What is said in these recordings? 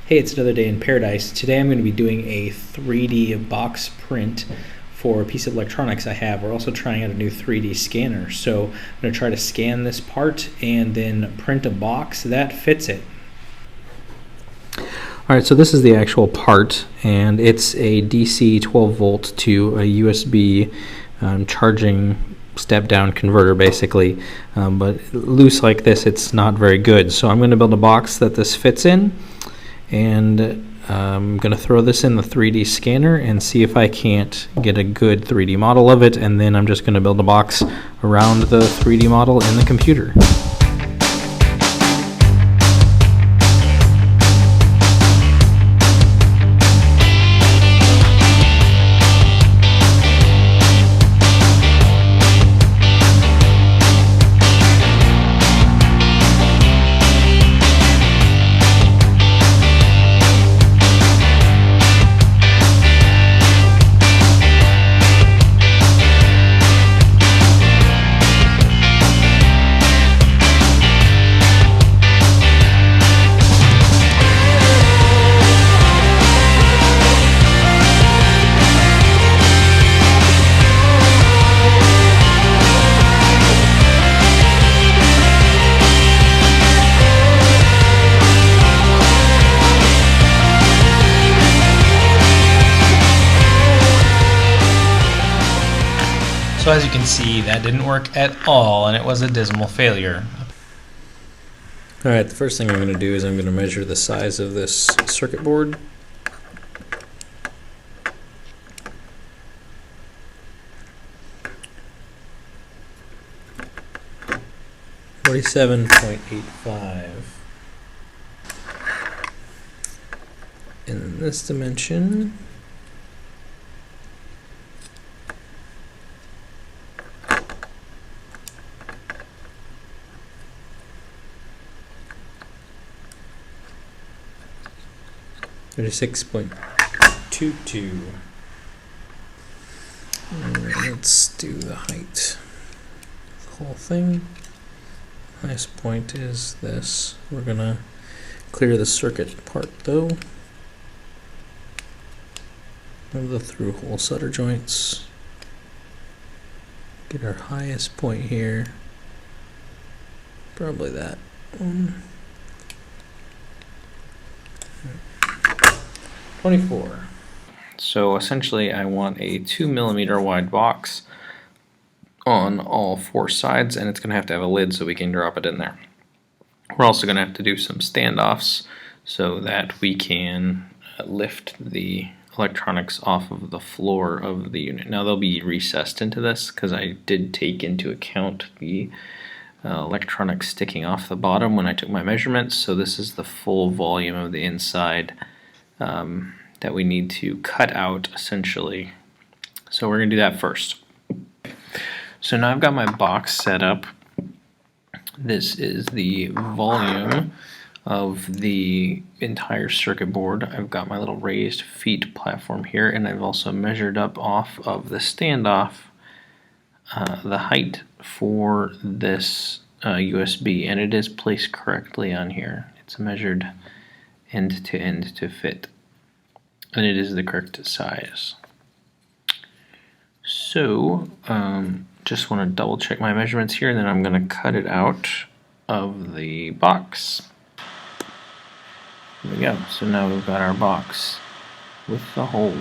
Hey, it's another day in paradise. Today I'm going to be doing a 3D box print for a piece of electronics I have. We're also trying out a new 3D scanner. So I'm going to try to scan this part and then print a box that fits it. Alright, so this is the actual part, and it's a DC 12 volt to a USB charging step-down converter basically, but loose like this it's not very good. So I'm going to build a box that this fits in, and I'm going to throw this in the 3D scanner and see if I can't get a good 3D model of it, and then I'm just going to build a box around the 3D model in the computer. So as you can see, that didn't work at all, and it was a dismal failure. Alright, the first thing I'm going to do is I'm going to measure the size of this circuit board. .85 in this dimension. .22. Let's do the height. The whole thing. Highest point is this. We're gonna clear the circuit part though of the through hole solder joints. Get our highest point here. Probably that one. 24. So essentially I want a 2mm wide box on all four sides, and it's going to have a lid so we can drop it in there. We're also going to have to do some standoffs so that we can lift the electronics off of the floor of the unit. Now they'll be recessed into this because I did take into account the electronics sticking off the bottom when I took my measurements, so this is the full volume of the inside that we need to cut out essentially. So we're going to do that first. So now I've got my box set up. This is the volume of the entire circuit board. I've got my little raised feet platform here, and I've also measured up off of the standoff the height for this USB, and it is placed correctly on here. It's measured end to fit, and it is the correct size. So just want to double check my measurements here, and then I'm going to cut it out of the box. There we go. So now we've got our box with the hole,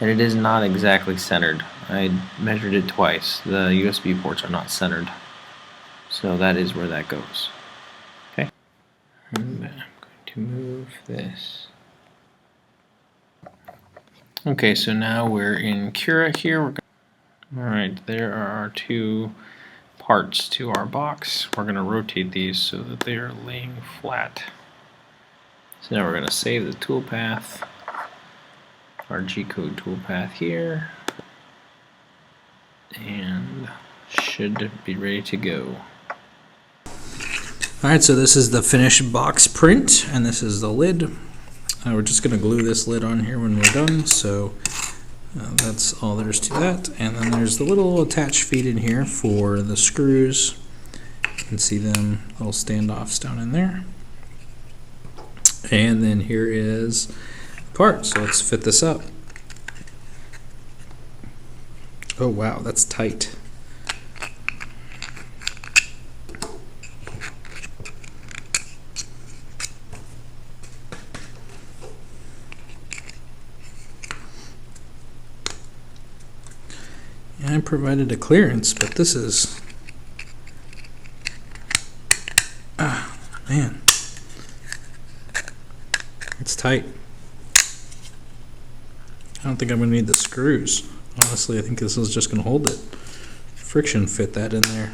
and it is not exactly centered. I measured it twice. The USB ports are not centered, so that is where that goes. Okay, and I'm going to move this. Okay, so now we're in Cura here. Alright, there are our two parts to our box. We're going to rotate these so that they are laying flat. So now we're going to save the toolpath, our G-code toolpath here, and should be ready to go. Alright, so this is the finished box print, and this is the lid. We're just going to glue this lid on here when we're done, so that's all there is to that. And then there's the little attached feet in here for the screws. You can see them, little standoffs down in there. And then here is the part, so let's fit this up. Oh wow, that's tight. And I provided a clearance, but this is, man, it's tight. I don't think I'm going to need the screws. Honestly, I think this is just going to hold it. Friction fit that in there.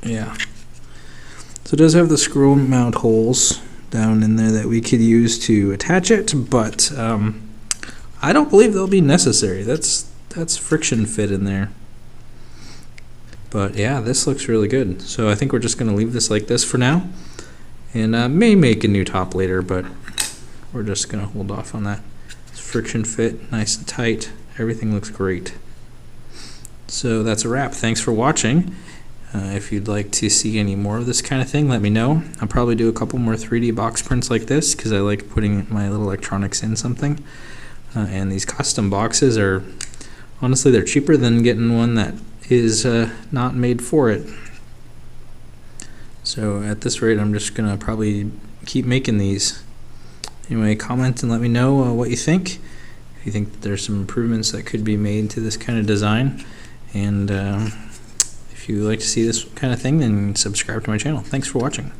Yeah. So it does have the screw mount holes down in there that we could use to attach it, but I don't believe they'll be necessary. That's friction fit in there. But yeah, this looks really good. So I think we're just going to leave this like this for now, and may make a new top later, but we're just going to hold off on that. It's friction fit, nice and tight. Everything looks great. So that's a wrap. Thanks for watching. If you'd like to see any more of this kind of thing, let me know. I'll probably do a couple more 3D box prints like this because I like putting my little electronics in something. And these custom boxes are, honestly, they're cheaper than getting one that is not made for it. So at this rate, I'm just gonna probably keep making these. Anyway, comment and let me know what you think. If you think that there's some improvements that could be made to this kind of design, and if you like to see this kind of thing, then subscribe to my channel. Thanks for watching.